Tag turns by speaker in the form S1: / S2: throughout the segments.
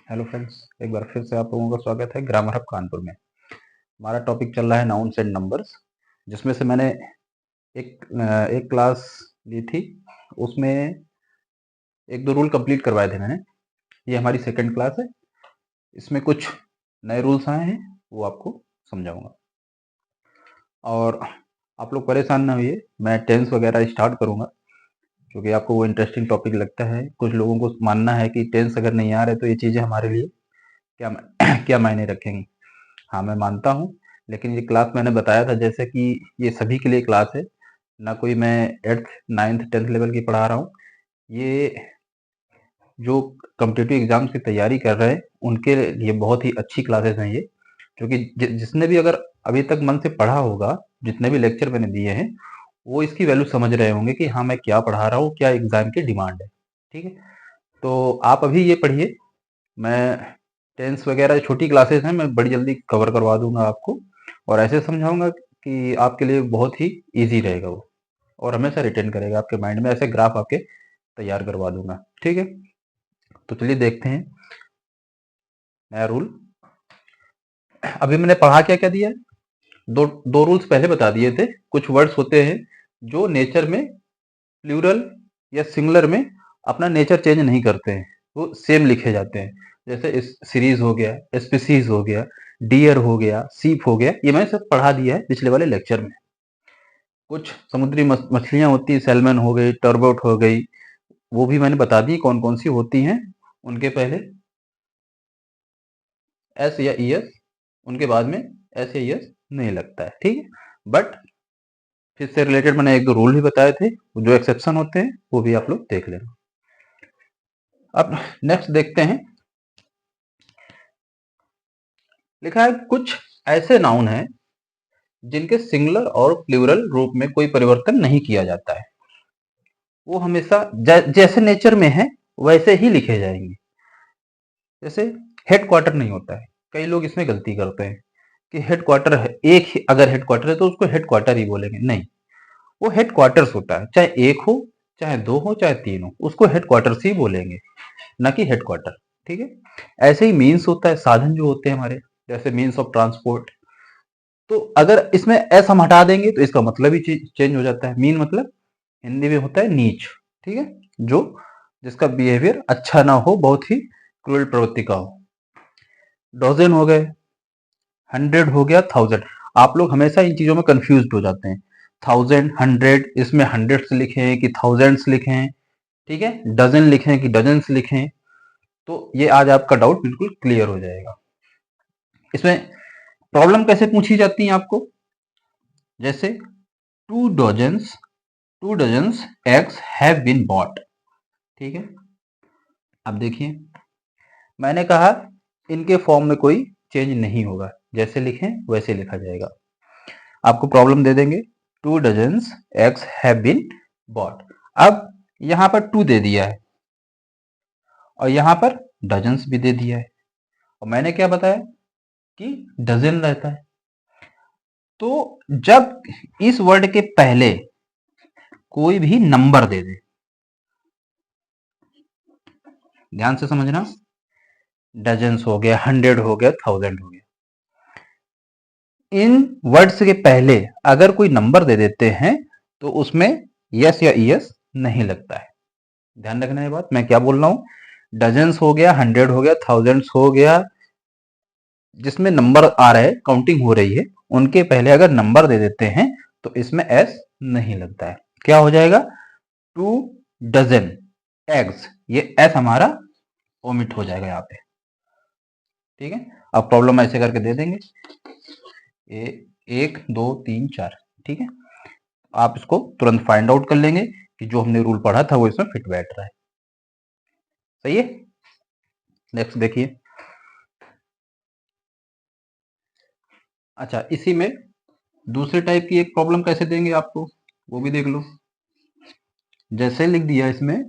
S1: Hello friends, एक बार फिर से आप लोगों का स्वागत है ग्रामर हब कानपुर में। हमारा टॉपिक चल रहा है नाउन्स एंड नंबर्स, जिसमें से मैंने एक क्लास ली थी। उसमें एक दो रूल कंप्लीट करवाए थे मैंने। ये हमारी सेकंड क्लास है। इसमें कुछ नए रूल्स आए हैं, वो आपको समझाऊंगा। और आप लोग परेशान ना होइए, मैं टेंस वगैरह स्टार्ट करूंगा क्योंकि आपको वो इंटरेस्टिंग टॉपिक लगता है। कुछ लोगों को मानना है कि टेंस अगर नहीं आ रहे तो ये चीज़ें हमारे लिए क्या क्या मायने रखेंगी। हाँ, मैं मानता हूँ, लेकिन ये क्लास मैंने बताया था जैसे कि ये सभी के लिए क्लास है, ना कोई मैं 8th 9th 10th लेवल की पढ़ा रहा हूँ। ये जो कॉम्पिटिटिव एग्जाम्स की तैयारी कर रहे हैं उनके लिए बहुत ही अच्छी क्लासेस हैं ये, क्योंकि जिसने भी अगर अभी तक मन से पढ़ा होगा, जितने भी लेक्चर मैंने दिए हैं, वो इसकी वैल्यू समझ रहे होंगे कि हाँ मैं क्या पढ़ा रहा हूँ, क्या एग्जाम की डिमांड है। ठीक है, तो आप अभी ये पढ़िए। मैं टेंस वगैरह छोटी क्लासेस हैं, मैं बड़ी जल्दी कवर करवा दूंगा आपको, और ऐसे समझाऊंगा कि आपके लिए बहुत ही इजी रहेगा वो, और हमेशा रिटेन करेगा आपके माइंड में। ऐसे ग्राफ आपके तैयार करवा दूंगा। ठीक है, तो चलिए देखते हैं नया रूल। अभी मैंने पढ़ा क्या क्या दिया है, दो दो रूल्स पहले बता दिए थे। कुछ वर्ड्स होते हैं जो नेचर में प्लूरल या सिंगुलर में अपना नेचर चेंज नहीं करते हैं, वो सेम लिखे जाते हैं। जैसे सीरीज हो गया, स्पीसीज हो गया, डियर हो गया, सीप हो गया, ये मैंने सब पढ़ा दिया है पिछले वाले लेक्चर में। कुछ समुद्री मछलियां होती हैं, सैल्मन हो गई, टर्बोट हो गई, वो भी मैंने बता दी कौन कौन सी होती हैं। उनके पहले एस या ई एस, उनके बाद में एस या ई एस नहीं लगता है। ठीक है, बट फिर से रिलेटेड मैंने एक दो रूल भी बताए थे, जो एक्सेप्शन होते हैं वो भी आप लोग देख लेना। अब नेक्स्ट देखते हैं। लिखा है कुछ ऐसे नाउन हैं जिनके सिंगुलर और प्लूरल रूप में कोई परिवर्तन नहीं किया जाता है। वो हमेशा जैसे नेचर में है वैसे ही लिखे जाएंगे। जैसे हेड क्वार्टर नहीं होता है, कई लोग इसमें गलती करते हैं कि हेड क्वार्टर है, एक ही अगर हेड क्वार्टर है तो उसको हेड क्वार्टर ही बोलेंगे। नहीं, वो हेड क्वार्टर्स होता है, चाहे एक हो, चाहे दो हो, चाहे तीन हो, उसको हेड क्वार्टर्स ही बोलेंगे, ना कि हेड क्वार्टर। ठीक है, ऐसे ही मीन्स होता है, साधन जो होते हैं हमारे, जैसे मीन्स ऑफ ट्रांसपोर्ट। तो अगर इसमें एस हम हटा देंगे तो इसका मतलब ही चेंज हो जाता है। मीन मतलब हिंदी में होता है नीच। ठीक है, जो जिसका बिहेवियर अच्छा ना हो, बहुत ही क्रूर प्रवृत्ति का हो। डॉजन हो गए, 100 हो गया, 1000। आप लोग हमेशा इन चीजों में कंफ्यूज हो जाते हैं। 1000 100, इसमें हंड्रेड्स लिखे हैं कि थाउजेंड्स लिखे हैं। ठीक है, डजन लिखे हैं कि डजन्स लिखे हैं। तो ये आज आपका डाउट बिल्कुल क्लियर हो जाएगा। इसमें प्रॉब्लम कैसे पूछी जाती है आपको, जैसे two dozens, two dozens eggs have been bought. ठीक है, अब देखिए, मैंने कहा इनके फॉर्म में कोई चेंज नहीं होगा, जैसे लिखें वैसे लिखा जाएगा। आपको प्रॉब्लम दे देंगे, two dozens eggs have been bought. अब यहां पर टू दे दिया है और यहां पर डजन्स भी दे दिया है, और मैंने क्या बताया कि डजन रहता है। तो जब इस वर्ड के पहले कोई भी नंबर दे दे, ध्यान से समझना, डजन्स हो गया, 100 हो गया, 1000 हो गया, इन वर्ड्स के पहले अगर कोई नंबर दे देते हैं तो उसमें यस या ईएस नहीं लगता है। ध्यान रखना ये बात, मैं क्या बोल रहा हूं। डजन्स हो गया, 100 हो गया, थाउजेंड्स हो गया, जिसमें नंबर आ रहा है, काउंटिंग हो रही है, उनके पहले अगर नंबर दे देते हैं तो इसमें एस नहीं लगता है। क्या हो जाएगा, टू डजन एग्स, ये एस हमारा ओमिट हो जाएगा यहाँ पे। ठीक है, अब प्रॉब्लम ऐसे करके दे देंगे, एक दो तीन चार। ठीक है, आप इसको तुरंत फाइंड आउट कर लेंगे कि जो हमने रूल पढ़ा था वो इसमें फिट बैठ रहा है। सही है, नेक्स्ट देखिए। अच्छा, इसी में दूसरे टाइप की एक प्रॉब्लम कैसे देंगे आपको, वो भी देख लो। जैसे लिख दिया इसमें,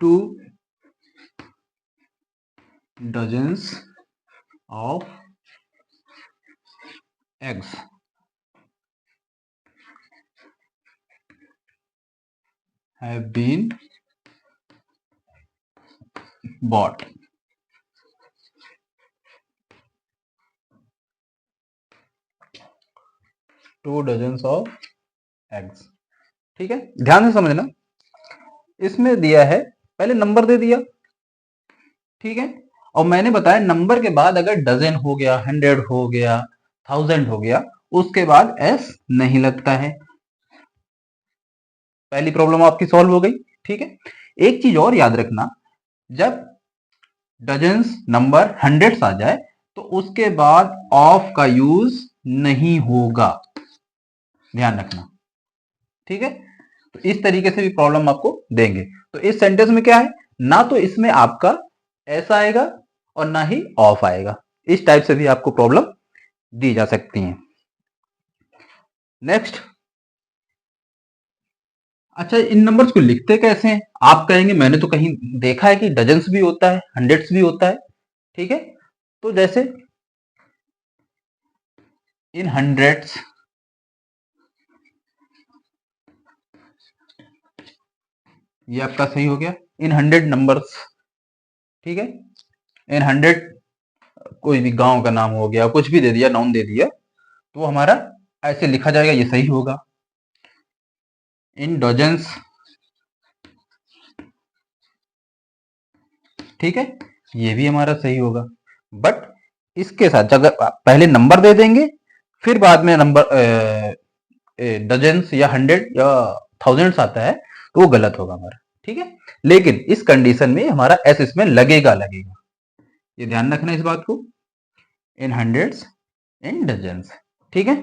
S1: two dozens of eggs have been bought 2 dozens of eggs. ठीक है, ध्यान से समझना, इसमें दिया है, पहले नंबर दे दिया, ठीक है, और मैंने बताया नंबर के बाद अगर डजन हो गया, 100 हो गया, 1000 हो गया, उसके बाद एस नहीं लगता है। पहली प्रॉब्लम आपकी सॉल्व हो गई। ठीक है, एक चीज और याद रखना, जब डजन्स नंबर हंड्रेड्स आ जाए तो उसके बाद ऑफ का यूज नहीं होगा, ध्यान रखना। ठीक है, तो इस तरीके से भी प्रॉब्लम आपको देंगे। तो इस सेंटेंस में क्या है, ना तो इसमें आपका ऐसा आएगा और ना ही ऑफ आएगा। इस टाइप से भी आपको प्रॉब्लम दी जा सकती है। नेक्स्ट, अच्छा, इन नंबर्स को लिखते कैसे हैं? आप कहेंगे मैंने तो कहीं देखा है कि डजन्स भी होता है, हंड्रेड्स भी होता है। ठीक है, तो जैसे इन हंड्रेड्स, ये आपका सही हो गया, इन 100 नंबर्स। ठीक है, इन 100 कोई भी गांव का नाम हो गया, कुछ भी दे दिया, नाउन दे दिया, तो वो हमारा ऐसे लिखा जाएगा, ये सही होगा। इन डजन्स, ठीक है, ये भी हमारा सही होगा। बट इसके साथ अगर पहले नंबर दे देंगे फिर बाद में नंबर डजन्स या 100 या थाउजेंड्स आता है तो वो गलत होगा हमारा। ठीक है, लेकिन इस कंडीशन में हमारा एस इसमें लगेगा, ये ध्यान रखना इस बात को, इन हंड्रेड्स, इन डजन्स। ठीक है,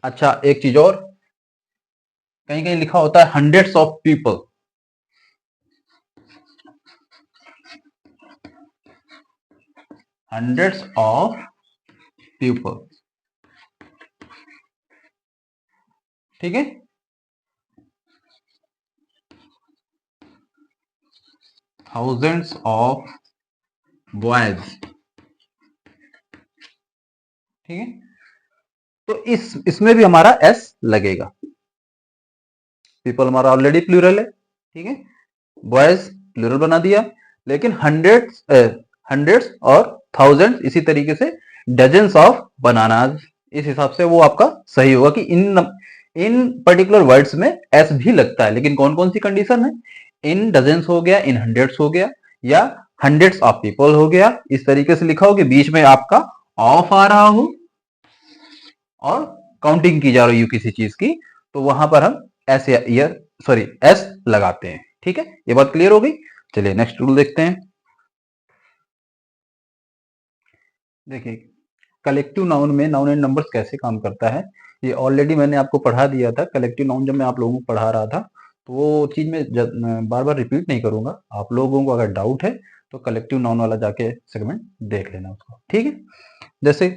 S1: अच्छा, एक चीज और, कहीं कहीं लिखा होता है hundreds of people, hundreds of people. ठीक है, थाउजेंड्स ऑफ बॉयज। ठीक है, तो इसमें भी हमारा एस लगेगा। पीपल हमारा ऑलरेडी प्लूरल है। ठीक है, बॉयज प्लूरल बना दिया, लेकिन हंड्रेड्स, हंड्रेड्स और थाउजेंड इसी तरीके से डजन्स ऑफ बनानाज, इस हिसाब से वो आपका सही होगा कि इन पर्टिकुलर वर्ड्स में एस भी लगता है, लेकिन कौन कौन सी कंडीशन है, इन डजन्स हो गया, इन हंड्रेड्स हो गया, या हंड्रेड्स ऑफ पीपल हो गया, इस तरीके से लिखा हो कि बीच में आपका ऑफ आ रहा हो और काउंटिंग की जा रही हो किसी चीज की, तो वहां पर हम एस या सॉरी एस लगाते हैं। ठीक है, ये बात क्लियर हो गई। चलिए नेक्स्ट रूल देखते हैं। देखिए, कलेक्टिव नाउन में नाउन एंड नंबर्स कैसे काम करता है, ये ऑलरेडी मैंने आपको पढ़ा दिया था। कलेक्टिव नाउन जब मैं आप लोगों को पढ़ा रहा था तो वो चीज मैं बार बार रिपीट नहीं करूंगा। आप लोगों को अगर डाउट है तो कलेक्टिव नाउन वाला जाके सेगमेंट देख लेना उसको। ठीक है, जैसे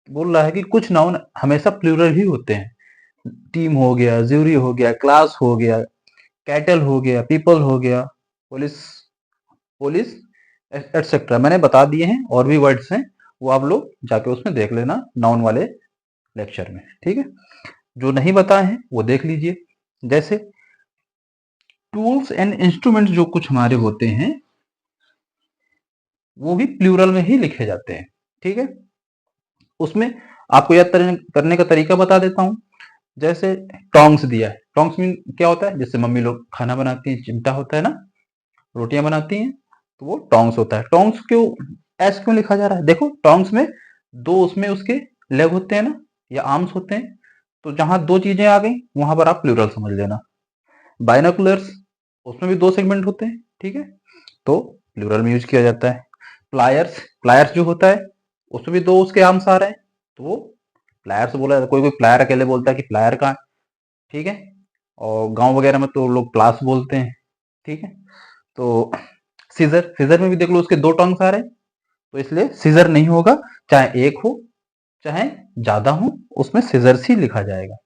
S1: बोल रहा है कि कुछ नाउन हमेशा प्लूरल ही होते हैं, टीम हो गया, ज्यूरी हो गया, क्लास हो गया, कैटल हो गया, पीपल हो गया, पुलिस, पुलिस एटसेट्रा, मैंने बता दिए हैं। और भी वर्ड्स हैं, वो आप लोग जाके उसमें देख लेना नाउन वाले लेक्चर में। ठीक है, जो नहीं बताए हैं वो देख लीजिए। जैसे टूल्स एंड इंस्ट्रूमेंट्स जो कुछ हमारे होते हैं वो भी प्लूरल में ही लिखे जाते हैं। ठीक है, उसमें आपको याद करने का तरीका बता देता हूं। जैसे टोंग्स दिया है, टोंग्स में क्या होता है, जैसे मम्मी लोग खाना बनाती हैं, चिमटा होता है ना, रोटियां बनाती हैं, तो वो टोंग्स होता है। टोंग्स क्यों एस क्यों लिखा जा रहा है, देखो टोंग्स में दो उसमें उसके लेग होते हैं ना, या आर्म्स होते हैं, तो जहां दो चीजें आ गई वहां पर आप प्लूरल समझ लेना। बाइनोकुलर्स, उसमें भी दो सेगमेंट होते हैं। ठीक है, तो प्लूरल में यूज किया जाता है। प्लायर्स, प्लायर्स जो होता है उसमें भी दो उसके आर्म्स आ रहे हैं, तो वो प्लायर्स बोला जाता है। कोई कोई प्लायर अकेले बोलता है कि प्लायर का है। ठीक है, और गांव वगैरह में तो लोग प्लास बोलते हैं। ठीक है, तो सीजर, सीजर में भी देख लो उसके दो टंग्स आ रहे हैं, तो इसलिए सीजर नहीं होगा, चाहे एक हो चाहे ज्यादा हो, उसमें सीजर्स ही लिखा जाएगा।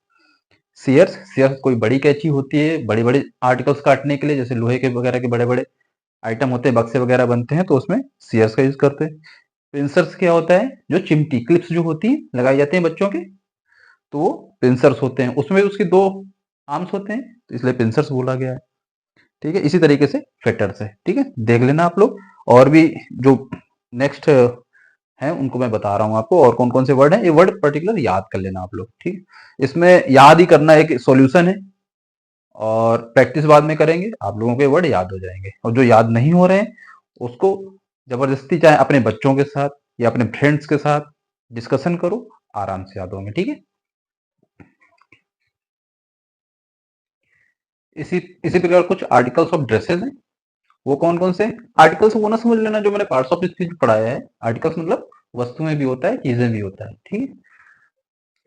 S1: सीयर्स, सीयर्स कोई बड़ी कैंची होती है बड़े बड़े आर्टिकल्स काटने के लिए, जैसे लोहे के वगैरह के बड़े बड़े आइटम होते हैं, बक्से वगैरह बनते हैं, तो उसमें सीयर्स का यूज करते हैं। पिंसर्स क्या होता है, जो चिमटी क्लिप्स जो होती है लगाई जाती है बच्चों के, तो वो पिंसर्स होते हैं, उसमें उसके दो आर्म्स होते हैं, तो इसलिए पिंसर्स बोला गया है। ठीक है, इसी तरीके से फिटर्स है। ठीक है, देख लेना आप लोग, और भी जो नेक्स्ट है उनको मैं बता रहा हूँ आपको, और कौन कौन से वर्ड है, ये वर्ड पर्टिकुलर याद कर लेना आप लोग। ठीक है, इसमें याद ही करना एक सॉल्यूशन है, और प्रैक्टिस बाद में करेंगे, आप लोगों के वर्ड याद हो जाएंगे। और जो याद नहीं हो रहे हैं उसको जबरदस्ती चाहे अपने बच्चों के साथ या अपने फ्रेंड्स के साथ डिस्कशन करो, आराम से याद होंगे। ठीक है, इसी इसी प्रकार कुछ आर्टिकल्स ऑफ ड्रेसेस हैं। वो कौन कौन से आर्टिकल्स, वो ना समझ लेना जो मैंने पार्ट्स ऑफ स्पीच पढ़ाया है। आर्टिकल्स मतलब वस्तुएं भी होता है, चीजें भी होता है। ठीक है,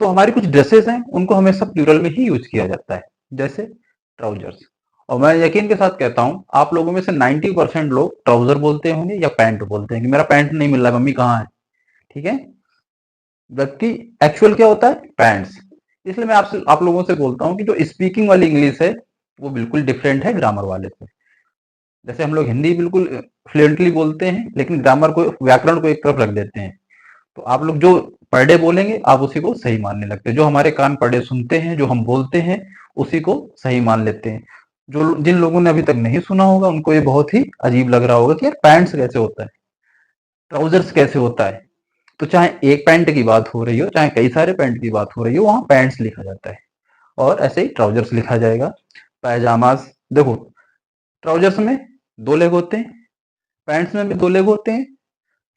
S1: तो हमारी कुछ ड्रेसेस हैं, उनको हमेशा प्लूरल में ही यूज किया जाता है, जैसे ट्राउजर्स। और मैं यकीन के साथ कहता हूं, आप लोगों में से 90% लोग ट्राउजर बोलते होंगे या पैंट बोलते हैं कि मेरा पैंट नहीं मिल रहा है, मम्मी कहाँ है। ठीक है, जबकि एक्चुअल क्या होता है, पैंट्स। इसलिए मैं आपसे आप लोगों से बोलता हूँ कि जो स्पीकिंग वाली इंग्लिश है वो बिल्कुल डिफरेंट है ग्रामर वाले से। जैसे हम लोग हिंदी बिल्कुल फ्लुएंटली बोलते हैं, लेकिन ग्रामर को, व्याकरण को एक तरफ रख देते हैं। तो आप लोग जो पर डे बोलेंगे आप उसी को सही मानने लगते हैं। जो हमारे कान पर डे सुनते हैं, जो हम बोलते हैं, उसी को सही मान लेते हैं। जो जिन लोगों ने अभी तक नहीं सुना होगा उनको ये बहुत ही अजीब लग रहा होगा कि यार पैंट्स कैसे होता है, ट्राउजर्स कैसे होता है। तो चाहे एक पैंट की बात हो रही हो, चाहे कई सारे पैंट की बात हो रही हो, वहां पैंट्स लिखा जाता है, और ऐसे ही ट्राउजर्स लिखा जाएगा। पैजामास, देखो ट्राउजर्स में दो लेग होते हैं, पैंट्स में भी दो लेग होते हैं,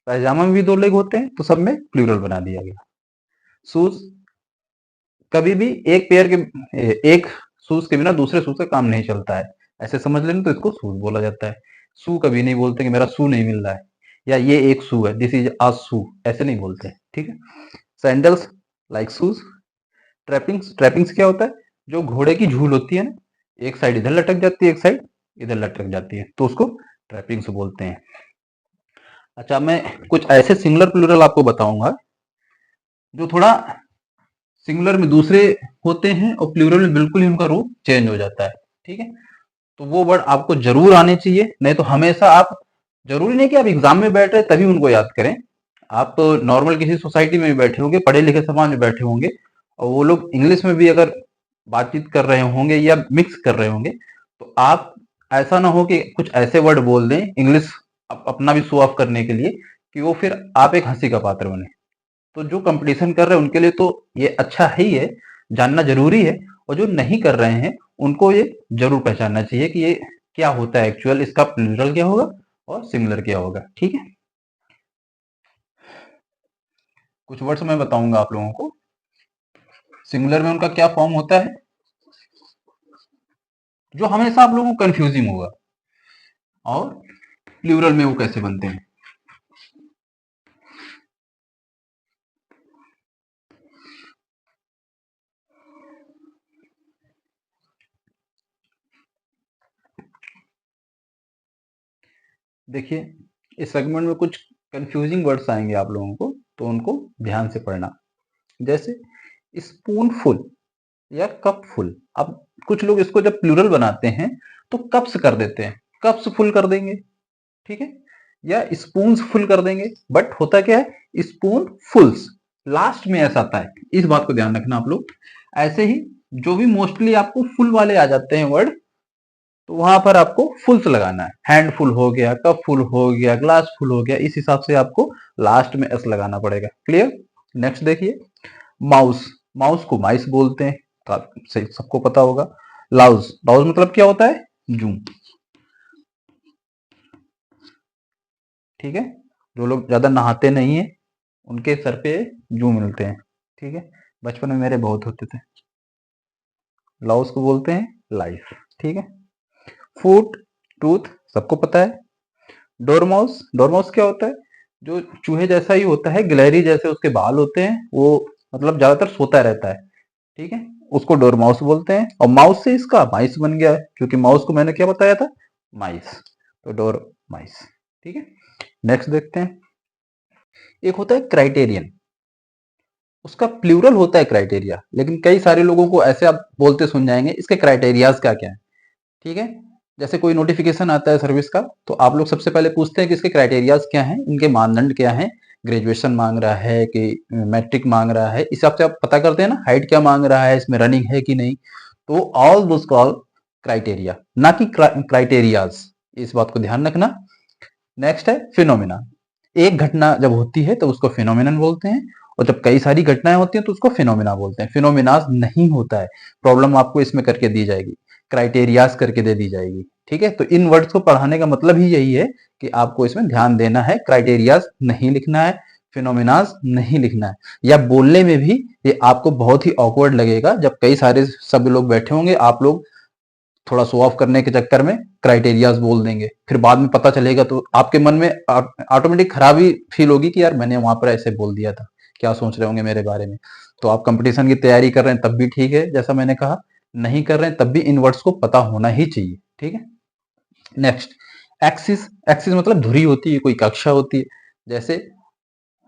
S1: पैजामा में भी दो लेग होते हैं, तो सब में प्लूरल बना दिया गया। शूज, कभी भी एक पेयर के, एक शूज के बिना दूसरे शूज का काम नहीं चलता है, ऐसे समझ लेना, तो इसको शूज बोला जाता है। शू कभी नहीं बोलते कि मेरा शू नहीं मिल रहा है, या ये एक शू है, दिस इज आ शू, ऐसे नहीं बोलते। ठीक है, sandals like shoes. Trappings, trappings क्या होता है, जो घोड़े की झूल होती है ना, एक साइड इधर लटक जाती है, एक साइड इधर लटक जाती है, तो उसको ट्रैपिंग्स बोलते हैं। अच्छा, मैं कुछ ऐसे सिंगुलर प्लूरल आपको बताऊंगा जो थोड़ा सिंगुलर में दूसरे होते हैं और प्लूरल में बिल्कुल ही उनका रूप चेंज हो जाता है। ठीक है, तो वो वर्ड आपको जरूर आने चाहिए, नहीं तो हमेशा आप, जरूरी नहीं कि आप एग्जाम में बैठ रहे तभी उनको याद करें। आप नॉर्मल किसी सोसाइटी में भी बैठे होंगे, पढ़े लिखे समाज में बैठे होंगे, और वो लोग इंग्लिश में भी अगर बातचीत कर रहे होंगे या मिक्स कर रहे होंगे, तो आप ऐसा ना हो कि कुछ ऐसे वर्ड बोल दें इंग्लिश अपना भी शो ऑफ करने के लिए, कि वो फिर आप एक हंसी का पात्र बने। तो जो कंपटीशन कर रहे हैं उनके लिए तो ये अच्छा ही है, जानना जरूरी है। और जो नहीं कर रहे हैं उनको ये जरूर पहचानना चाहिए कि ये क्या होता है एक्चुअल, इसका प्लूरल क्या होगा और सिंगुलर क्या होगा। ठीक है, कुछ वर्ड्स मैं बताऊंगा आप लोगों को, सिंगुलर में उनका क्या फॉर्म होता है, जो हमेशा आप लोगों को कंफ्यूजिंग होगा, और प्लूरल में वो कैसे बनते हैं। देखिए, इस सेगमेंट में कुछ कंफ्यूजिंग वर्ड्स आएंगे आप लोगों को, तो उनको ध्यान से पढ़ना। जैसे स्पूनफुल या कपफुल। अब कुछ लोग इसको जब प्लूरल बनाते हैं तो कप्स कर देते हैं, कप्स फुल कर देंगे। ठीक है, या स्पून्स फुल कर देंगे, बट होता क्या है, स्पून फुल्स लास्ट में ऐसा आता है, इस बात को ध्यान रखना आप लोग। ऐसे ही जो भी मोस्टली आपको फुल वाले आ जाते हैं वर्ड, तो वहां पर आपको फुल्स लगाना है। हैंड फुल हो गया, कप फुल हो गया, ग्लास फुल हो गया, इस हिसाब से आपको लास्ट में एस लगाना पड़ेगा। क्लियर। नेक्स्ट देखिए, माउस, माउस को माइस बोलते हैं, सही सबको पता होगा। लाउज, लाउज मतलब क्या होता है, जू। ठीक है, जो लोग ज्यादा नहाते नहीं है उनके सर पे जू मिलते हैं। ठीक है, बचपन में मेरे बहुत होते थे। लाउस को बोलते हैं लाइफ। ठीक है, फुट, टूथ सबको पता है। डोरमाउस, डोरमाउस क्या होता है, जो चूहे जैसा ही होता है, गिलहरी जैसे उसके बाल होते हैं, वो मतलब ज्यादातर सोता रहता है। ठीक है, उसको डोरमाउस बोलते हैं। और माउस से इसका माइस बन गया है, क्योंकि माउस को मैंने क्या बताया था, माइस, तो डोर माइस। ठीक है, नेक्स्ट देखते हैं। एक होता है क्राइटेरियन, उसका प्लूरल होता है क्राइटेरिया, लेकिन कई सारे लोगों को ऐसे आप बोलते सुन जाएंगे इसके क्राइटेरियाज क्या क्या है। ठीक है, जैसे कोई नोटिफिकेशन आता है सर्विस का, तो आप लोग सबसे पहले पूछते हैं कि इसके क्राइटेरियाज क्या हैं, इनके मानदंड क्या हैं। ग्रेजुएशन मांग रहा है कि मैट्रिक मांग रहा है, इस हिसाब से आप पता करते हैं ना। हाइट क्या मांग रहा है, इसमें रनिंग है कि नहीं। तो ऑल दोस कॉल क्राइटेरिया, ना कि क्राइटेरियाज, इस बात को ध्यान रखना। नेक्स्ट है फिनोमिना। एक घटना जब होती है तो उसको फिनोमिनन बोलते हैं, और जब कई सारी घटनाएं होती हैं तो उसको फिनोमिना बोलते हैं। फिनोमिनाज नहीं होता है, प्रॉब्लम आपको इसमें करके दी जाएगी, क्राइटेरियाज करके दे दी जाएगी। ठीक है, तो इन वर्ड्स को पढ़ाने का मतलब ही यही है कि आपको इसमें ध्यान देना है, क्राइटेरियाज नहीं लिखना है, फिनोमिनाज नहीं लिखना है। या बोलने में भी ये आपको बहुत ही ऑकवर्ड लगेगा जब कई सारे सब लोग बैठे होंगे, आप लोग थोड़ा शो ऑफ करने के चक्कर में क्राइटेरियाज बोल देंगे, फिर बाद में पता चलेगा तो आपके मन में ऑटोमेटिक खराबी फील होगी कि यार मैंने वहां पर ऐसे बोल दिया था, क्या सोच रहे होंगे मेरे बारे में। तो आप कंपटीशन की तैयारी कर रहे हैं तब भी ठीक है, जैसा मैंने कहा, नहीं कर रहे हैं तब भी इन वर्ड्स को पता होना ही चाहिए। ठीक है, नेक्स्ट एक्सिस। एक्सिस मतलब धुरी होती है, कोई कक्षा होती है, जैसे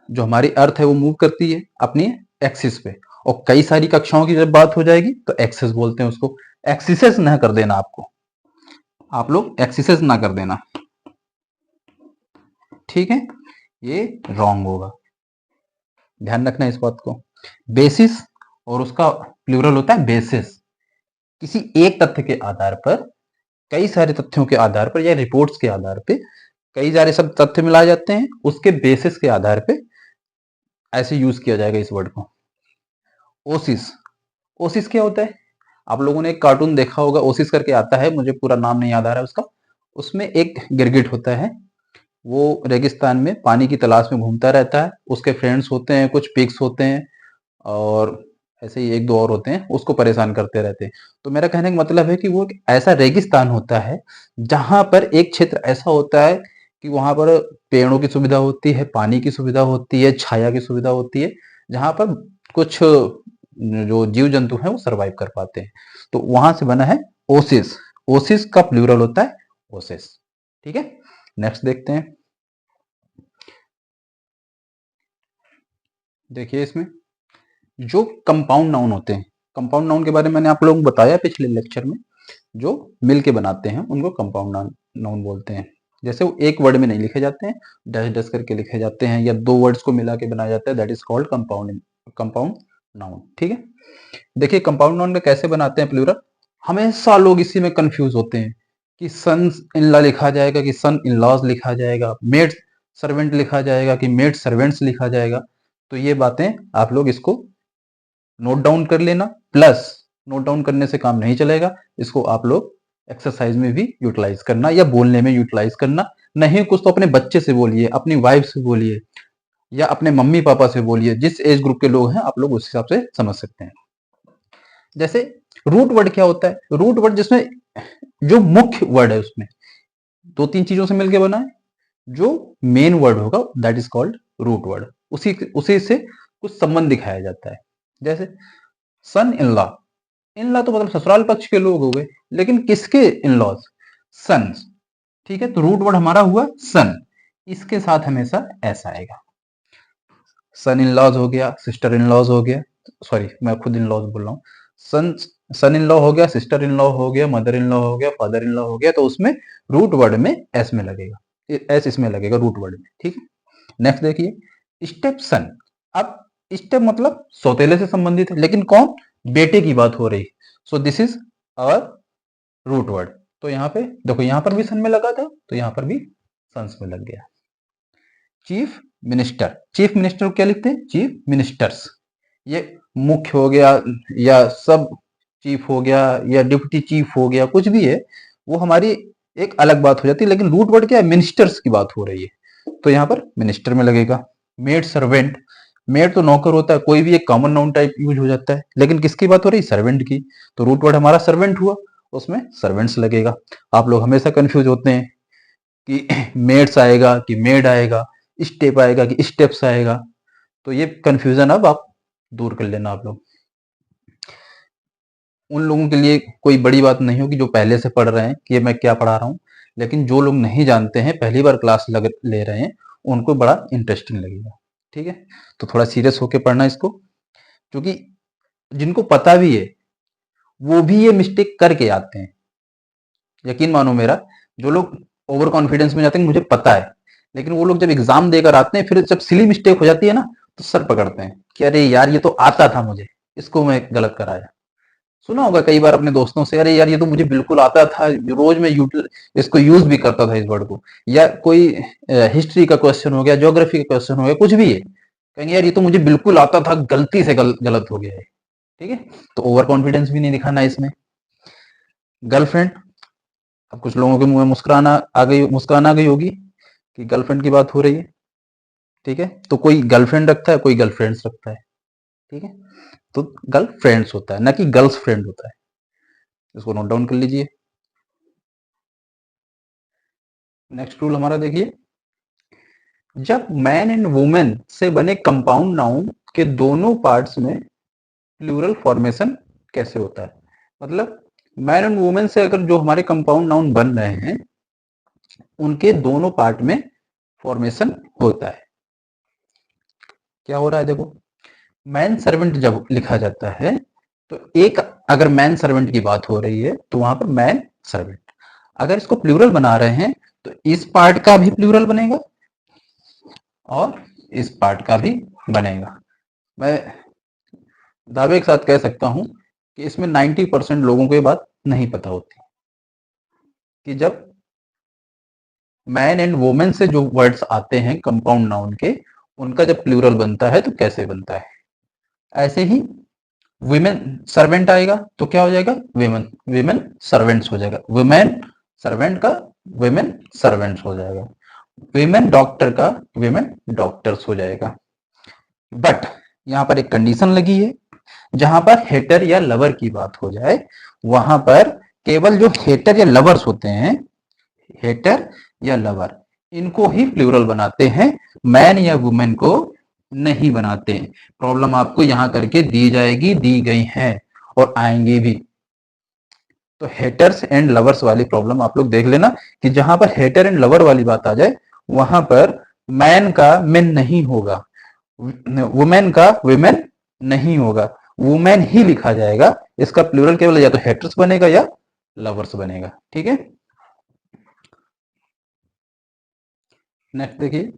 S1: जो हमारी अर्थ है वो मूव करती है अपनी एक्सिस पे, और कई सारी कक्षाओं की जब बात हो जाएगी तो एक्सिस बोलते हैं उसको। एक्सिसेस ना कर देना आपको, आप लोग एक्सिसेस ना कर देना, ठीक है, ये रॉन्ग होगा, ध्यान रखना इस बात को। बेसिस और उसका प्लूरल होता है बेसिस। किसी एक तथ्य के आधार पर, कई सारे तथ्यों के आधार पर या रिपोर्ट्स के आधार पे कई सारे सब तथ्य मिलाए जाते हैं, उसके बेसिस के आधार पे ऐसे यूज किया जाएगा इस वर्ड को। ओसिस। ओसिस क्या होता है? आप लोगों ने एक कार्टून देखा होगा, ओसिस करके आता है, मुझे पूरा नाम नहीं याद आ रहा है उसका। उसमें एक गिरगिट होता है, वो रेगिस्तान में पानी की तलाश में घूमता रहता है, उसके फ्रेंड्स होते हैं, कुछ पिग्स होते हैं, और ऐसे ही एक दो और होते हैं, उसको परेशान करते रहते हैं। तो मेरा कहने का मतलब है कि वो एक ऐसा रेगिस्तान होता है जहां पर एक क्षेत्र ऐसा होता है कि वहां पर पेड़ों की सुविधा होती है, पानी की सुविधा होती है, छाया की सुविधा होती है, जहां पर कुछ जो जीव जंतु हैं वो सरवाइव कर पाते हैं। तो वहां से बना है ओसिस। ओसिस का प्लूरल होता है ओसिस। ठीक है, नेक्स्ट देखते हैं। देखिए इसमें जो कंपाउंड नाउन होते हैं, कंपाउंड नाउन के बारे में मैंने आप लोगों को बताया पिछले लेक्चर में, जो मिल के बनाते हैं उनको कंपाउंड नाउन बोलते हैं। जैसे वो एक वर्ड में नहीं लिखे जाते हैं, डैश डैश करके लिखे जाते हैं, या दो वर्ड्स को मिला के बनाया जाता है, that is called compound noun. ठीक है, देखिए कंपाउंड नाउन का कैसे बनाते हैं प्लूरल। हमेशा लोग इसी में कंफ्यूज होते हैं कि सन्स इन लॉ लिखा जाएगा कि सन इन लॉज लिखा जाएगा, मेड सर्वेंट लिखा जाएगा कि मेड सर्वेंट्स लिखा जाएगा। तो ये बातें आप लोग इसको नोट डाउन कर लेना, प्लस नोट डाउन करने से काम नहीं चलेगा, इसको आप लोग एक्सरसाइज में भी यूटिलाइज करना या बोलने में यूटिलाइज करना। नहीं कुछ तो अपने बच्चे से बोलिए, अपनी वाइफ से बोलिए, या अपने मम्मी पापा से बोलिए, जिस एज ग्रुप के लोग हैं आप लोग उस हिसाब से समझ सकते हैं। जैसे रूट वर्ड क्या होता है? रूट वर्ड जिसमें जो मुख्य वर्ड है उसमें दो तीन चीजों से मिलकर बना है, जो मेन वर्ड होगा that is called root word. उसी उसी से कुछ संबंध दिखाया जाता है। जैसे सन इन लॉ, इन लॉ तो मतलब ससुराल पक्ष के लोग हो गए, लेकिन किसके इन लॉज? सन्स। ठीक है, तो रूट वर्ड हमारा हुआ सन, इसके साथ हमेशा ऐसा आएगा। सन इन लॉज हो गया, सिस्टर इन लॉज हो गया, सॉरी मैं खुद इन लॉज बोल रहा हूँ। सन सन इन लॉ हो गया, सिस्टर इन लॉ हो गया, मदर इन लॉ हो गया, फादर इन लॉ हो गया, तो उसमें रूट वर्ड में एस में लगेगा, एस इसमें लगेगा रूट वर्ड में। ठीक है, नेक्स्ट देखिए स्टेप सन। अब स्टेप मतलब सौतेले से संबंधित है, लेकिन कौन? बेटे की बात हो रही, so this is our root word. तो यहाँ पे देखो, यहाँ पर भी सन में लगा था तो यहाँ पर भी सन्स में लग गया। चीफ मिनिस्टर, चीफ मिनिस्टर को क्या लिखते हैं? Chief ministers. ये मुख्य हो गया या सब चीफ हो गया या डिप्टी चीफ हो गया, कुछ भी है वो हमारी एक अलग बात हो जाती है, लेकिन रूट वर्ड क्या है? मिनिस्टर्स की बात हो रही है, तो यहाँ पर मिनिस्टर में लगेगा। मेड सर्वेंट, मेड तो नौकर होता है, कोई भी एक कॉमन नाउन टाइप यूज हो जाता है, लेकिन किसकी बात हो रही है? सर्वेंट की, तो रूट वर्ड हमारा सर्वेंट हुआ, उसमें सर्वेंट्स लगेगा। आप लोग हमेशा कंफ्यूज होते हैं कि मेड्स आएगा कि मेड आएगा, स्टेप आएगा कि स्टेप्स आएगा, तो ये कंफ्यूजन अब आप दूर कर लेना आप लोग। उन लोगों के लिए कोई बड़ी बात नहीं होगी जो पहले से पढ़ रहे हैं कि मैं क्या पढ़ा रहा हूँ, लेकिन जो लोग नहीं जानते हैं, पहली बार क्लास ले रहे हैं, उनको बड़ा इंटरेस्टिंग लगेगा। ठीक है, तो थोड़ा सीरियस होके पढ़ना इसको, क्योंकि जिनको पता भी है वो भी ये मिस्टेक करके आते हैं। यकीन मानो मेरा, जो लोग ओवर कॉन्फिडेंस में जाते हैं मुझे पता है, लेकिन वो लोग जब एग्जाम देकर आते हैं, फिर जब सिली मिस्टेक हो जाती है ना, तो सर पकड़ते हैं कि अरे यार ये तो आता था मुझे, इसको मैं गलत कराया। सुना होगा कई बार अपने दोस्तों से, अरे यार ये तो मुझे बिल्कुल आता था, रोज मैं इसको यूज भी करता था इस वर्ड को। या कोई हिस्ट्री का क्वेश्चन हो गया, ज्योग्राफी का क्वेश्चन हो गया, कुछ भी है, कहेंगे यार ये तो मुझे बिल्कुल आता था, गलती से गलत हो गया है। ठीक है, तो ओवर कॉन्फिडेंस भी नहीं दिखाना इसमें। गर्लफ्रेंड, अब कुछ लोगों के मुंह में मुस्कान आ गई होगी कि गर्लफ्रेंड की बात हो रही है। ठीक है, तो कोई गर्लफ्रेंड रखता है, कोई गर्लफ्रेंड्स रखता है। ठीक है, तो गर्लफ्रेंड्स होता है, ना कि गर्ल्स फ्रेंड होता है। इसको नोट डाउन कर लीजिए। नेक्स्ट रूल हमारा देखिए, जब मैन एंड वुमेन से बने कंपाउंड नाउन के दोनों पार्ट्स में प्लूरल फॉर्मेशन कैसे होता है। मतलब मैन एंड वुमेन से अगर जो हमारे कंपाउंड नाउन बन रहे हैं उनके दोनों पार्ट में फॉर्मेशन होता है। क्या हो रहा है देखो, मैन सर्वेंट जब लिखा जाता है तो एक, अगर मैन सर्वेंट की बात हो रही है तो वहां पर मैन सर्वेंट, अगर इसको प्लूरल बना रहे हैं तो इस पार्ट का भी प्लूरल बनेगा और इस पार्ट का भी बनेगा। मैं दावे के साथ कह सकता हूं कि इसमें 90% लोगों को ये बात नहीं पता होती कि जब मैन एंड वोमेन से जो वर्ड्स आते हैं कंपाउंड नाउन के, उनका जब प्लूरल बनता है तो कैसे बनता है। ऐसे ही विमेन सर्वेंट आएगा तो क्या हो जाएगा, विमेन विमेन सर्वेंट्स हो जाएगा, विमेन सर्वेंट का विमेन सर्वेंट्स हो जाएगा, विमेन डॉक्टर का विमेन डॉक्टर्स हो जाएगा। बट यहां पर एक कंडीशन लगी है, जहां पर हेटर या लवर की बात हो जाए वहां पर केवल जो हेटर या लवर्स होते हैं, हेटर या लवर, इनको ही प्लूरल बनाते हैं, मैन या वुमेन को नहीं बनाते। प्रॉब्लम आपको यहां करके दी जाएगी, दी गई है और आएंगे भी। तो हेटर्स एंड लवर्स वाली प्रॉब्लम आप लोग देख लेना कि जहां पर हेटर एंड लवर वाली बात आ जाए वहां पर मैन का मेन नहीं होगा, वुमेन का वुमेन नहीं होगा, वुमेन ही लिखा जाएगा। इसका प्लूरल केवल या तो हेटर्स बनेगा या लवर्स बनेगा। ठीक है, नेक्स्ट देखिए,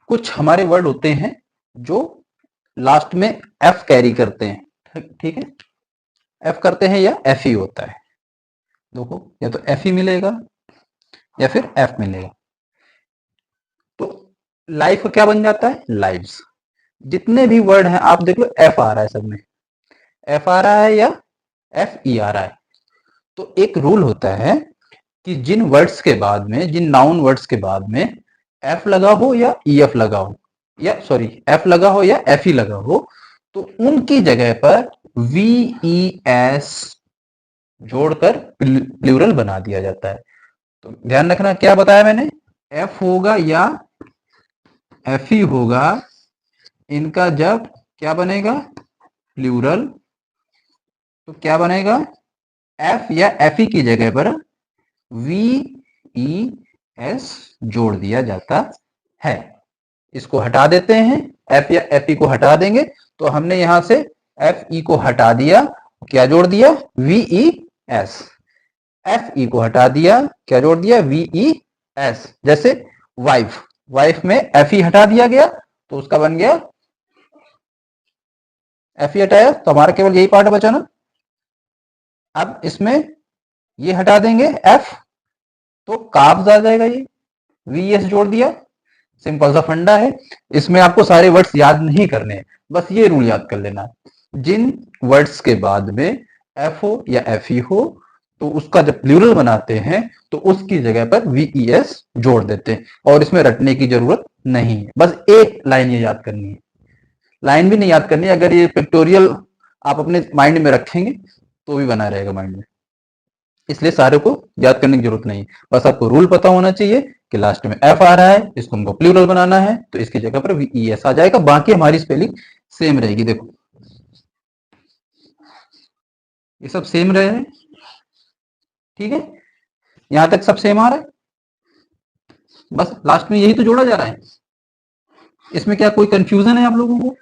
S1: कुछ हमारे वर्ड होते हैं जो लास्ट में एफ कैरी करते हैं। ठीक है, एफ करते हैं या एफ ही होता है। देखो, या तो एफ ही मिलेगा या फिर एफ मिलेगा। तो लाइफ क्या बन जाता है, लाइव्स। जितने भी वर्ड हैं आप देख लो एफ आ रहा है सब में, एफ आ रहा है या एफ ई आ रहा है। तो एक रूल होता है कि जिन वर्ड्स के बाद में, जिन नाउन वर्ड्स के बाद में एफ लगा हो या ई एफ लगा हो, या सॉरी एफ लगा हो या एफ ई लगा हो, तो उनकी जगह पर वी ई एस जोड़कर प्लूरल बना दिया जाता है। तो ध्यान रखना क्या बताया मैंने, एफ होगा या एफ ई होगा, इनका जब क्या बनेगा प्लूरल, तो क्या बनेगा, एफ या एफ ई की जगह पर वी ई एस जोड़ दिया जाता है। इसको हटा देते हैं, एफ या एफ ई को हटा देंगे तो हमने यहां से एफ ई को हटा दिया, क्या जोड़ दिया, V E S. F E को हटा दिया, क्या जोड़ दिया, वी ई एस। जैसे वाइफ, वाइफ में एफ ई हटा दिया गया तो उसका बन गया, एफ ई हटाया तो हमारा केवल यही पार्ट बचा ना। अब इसमें ये हटा देंगे एफ तो काब्स आ जाएगा, ये वी एस जोड़ दिया। सिंपल सा फंडा है, इसमें आपको सारे वर्ड्स याद नहीं करने, बस ये रूल याद कर लेना, जिन वर्ड्स के बाद में एफ हो या एफ ई हो तो उसका जब प्लूरल बनाते हैं तो उसकी जगह पर वी ई एस जोड़ देते हैं, और इसमें रटने की जरूरत नहीं है। बस एक लाइन ये याद करनी है, लाइन भी नहीं याद करनी, अगर ये पिक्टोरियल आप अपने माइंड में रखेंगे तो भी बना रहेगा माइंड में, इसलिए सारे को याद करने की जरूरत नहीं। बस आपको रूल पता होना चाहिए कि लास्ट में एफ आ रहा है, इसको हमको प्लूरल बनाना है तो इसकी जगह पर वी ई एस आ जाएगा, बाकी हमारी स्पेलिंग सेम रहेगी। देखो ये सब सेम रहे हैं, ठीक है, यहां तक सब सेम आ रहा है, बस लास्ट में यही तो जोड़ा जा रहा है। इसमें क्या कोई कंफ्यूजन है आप लोगों को?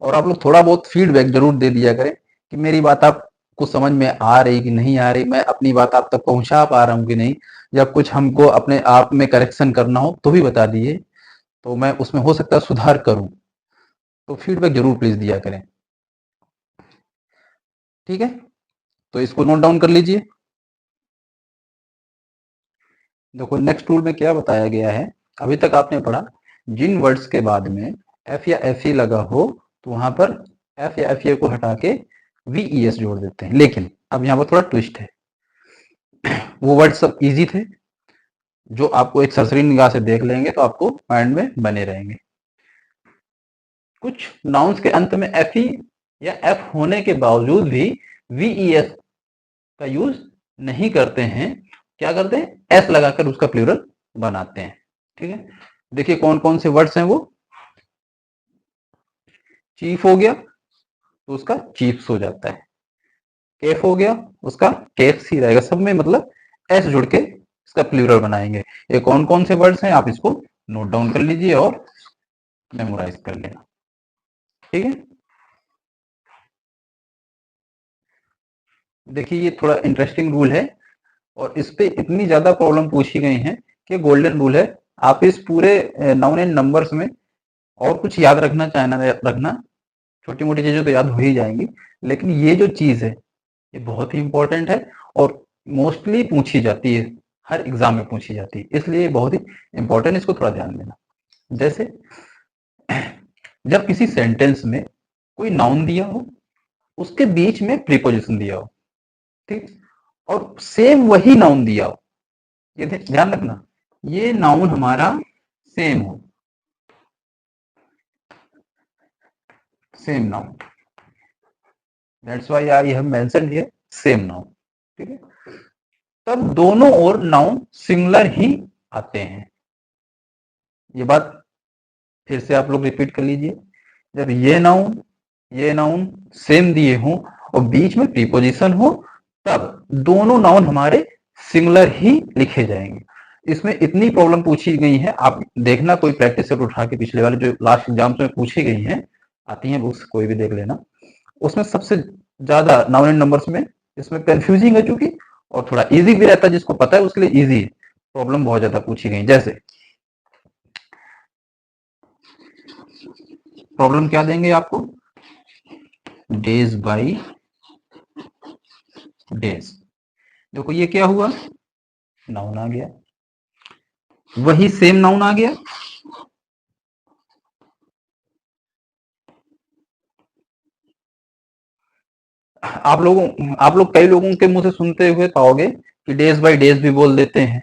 S1: और आप लोग थोड़ा बहुत फीडबैक जरूर दे दिया करें कि मेरी बात आपको समझ में आ रही कि नहीं आ रही, मैं अपनी बात आप तक पहुंचा पा रहा हूं कि नहीं। जब कुछ हमको अपने आप में करेक्शन करना हो तो भी बता दिए, तो मैं उसमें हो सकता है सुधार करूं। तो फीडबैक जरूर प्लीज दिया करें, ठीक है। तो इसको नोट डाउन कर लीजिए। देखो नेक्स्ट रूल में क्या बताया गया है, अभी तक आपने पढ़ा जिन वर्ड्स के बाद में एफ या एफ ई लगा हो तो वहां पर एफ या एफ ए को हटा के वी ई एस जोड़ देते हैं, लेकिन अब यहाँ पर थोड़ा ट्विस्ट है। वो वर्ड सब इजी थे, जो आपको एक सरसरी निगाह से देख लेंगे तो आपको माइंड में बने रहेंगे। कुछ नाउन्स के अंत में एफ ई या एफ होने के बावजूद भी वी ई एस का यूज नहीं करते हैं, क्या करते हैं एस लगाकर उसका प्लूरल बनाते हैं, ठीक है। देखिए कौन कौन से वर्ड्स हैं वो। चीफ हो गया तो उसका चीफ्स हो जाता है, केफ हो गया उसका केफ्स ही रहेगा, सब में मतलब एस जुड़ के इसका प्लूरल बनाएंगे। ये कौन कौन से वर्ड्स हैं आप इसको नोट डाउन कर लीजिए और मेमोराइज कर लेना, ठीक है। देखिए ये थोड़ा इंटरेस्टिंग रूल है और इस पे इतनी ज्यादा प्रॉब्लम पूछी गई है कि गोल्डन रूल है। आप इस पूरे नाउन एंड नंबर्स में और कुछ याद रखना चाहे ना रखना, छोटी मोटी चीजें तो याद हो ही जाएंगी, लेकिन ये जो चीज है ये बहुत ही इंपॉर्टेंट है और मोस्टली पूछी जाती है, हर एग्जाम में पूछी जाती है, इसलिए बहुत ही इंपॉर्टेंट, इसको थोड़ा ध्यान देना। जैसे जब किसी सेंटेंस में कोई नाउन दिया हो उसके बीच में प्रीपोजिशन दिया हो, ठीक, और सेम वही नाउन दिया हो, ये ध्यान रखना, ये नाउन हमारा सेम हो, same noun, that's why I have mentioned here same noun, ठीक है। तब दोनों ओर नाउन सिंगुलर ही आते हैं। ये बात फिर से आप लोग रिपीट कर लीजिए, जब ये नाउन सेम दिए हों और बीच में प्रीपोजिशन हो तब दोनों नाउन हमारे सिंगुलर ही लिखे जाएंगे। इसमें इतनी प्रॉब्लम पूछी गई है, आप देखना कोई प्रैक्टिस सेट उठा के पिछले वाले जो लास्ट एग्जाम्स में पूछी गई हैं, आती हैं बुक्स कोई भी देख लेना, उसमें सबसे ज्यादा नाउन एंड नंबर्स में इसमें कंफ्यूजिंग है चूंकि, और थोड़ा इजी भी रहता है, जिसको पता है उसके लिए इजी है, प्रॉब्लम बहुत ज्यादा पूछी गई। जैसे प्रॉब्लम क्या देंगे आपको, डेज बाई डेज, देखो ये क्या हुआ, नाउन आ गया, वही सेम नाउन आ गया, आप लोग कई लोगों के मुंह से सुनते हुए पाओगे कि डेज बाई डेज भी बोल देते हैं,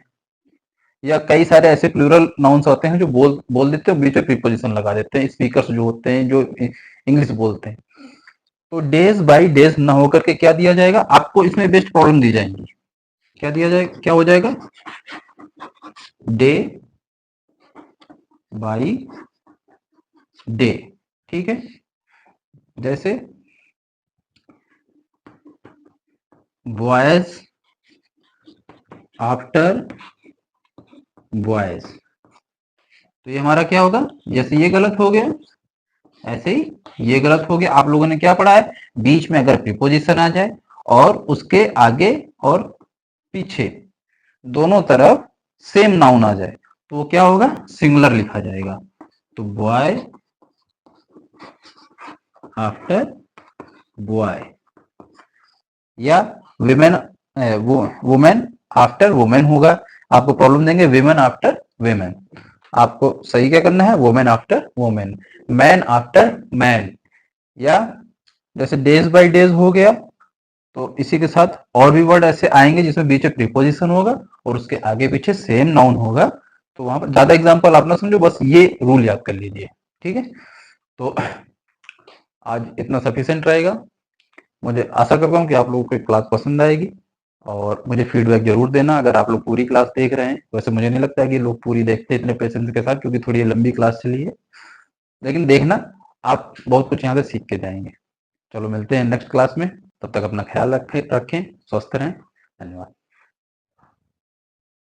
S1: या कई सारे ऐसे प्लूरल नाउन्स होते हैं जो बोल देते हैं, बीच में प्रीपोजिशन लगा देते हैं, स्पीकर्स जो होते हैं जो इंग्लिश बोलते हैं। तो डेज बाई डेज ना होकर के क्या दिया जाएगा, आपको इसमें बेस्ट प्रॉब्लम दी जाएंगी, क्या दिया जाए, क्या हो जाएगा, डे बाई डे, ठीक है। जैसे बॉयज आफ्टर बॉयज, तो ये हमारा क्या होगा, जैसे ये गलत हो गया ऐसे ही ये गलत हो गया। आप लोगों ने क्या पढ़ा है, बीच में अगर प्रीपोजिशन आ जाए और उसके आगे और पीछे दोनों तरफ सेम नाउन आ जाए तो वो क्या होगा, सिंगुलर लिखा जाएगा। तो बॉय आफ्टर बॉय, या विमेन वो वुमेन आफ्टर वुमेन होगा, आपको प्रॉब्लम देंगे विमेन आफ्टर विमेन, आपको सही क्या करना है, women after women, man after man, या जैसे डेज बाय डेज हो गया तो इसी के साथ और भी वर्ड ऐसे आएंगे जिसमें बीच में प्रीपोजिशन होगा और उसके आगे पीछे सेम नाउन होगा, तो वहां पर ज्यादा एग्जांपल आप ना समझो, बस ये रूल याद कर लीजिए, ठीक है। तो आज इतना सफिशिएंट रहेगा, मुझे आशा करता हूँ कि आप लोगों को क्लास पसंद आएगी और मुझे फीडबैक जरूर देना अगर आप लोग पूरी क्लास देख रहे हैं। वैसे मुझे नहीं लगता है कि लोग पूरी देखते हैं इतने पेशेंस के साथ, क्योंकि थोड़ी लंबी क्लास चली है, लेकिन देखना आप बहुत कुछ यहाँ से सीख के जाएंगे। चलो मिलते हैं नेक्स्ट क्लास में, तब तक अपना ख्याल रखें, स्वस्थ रहें, धन्यवाद।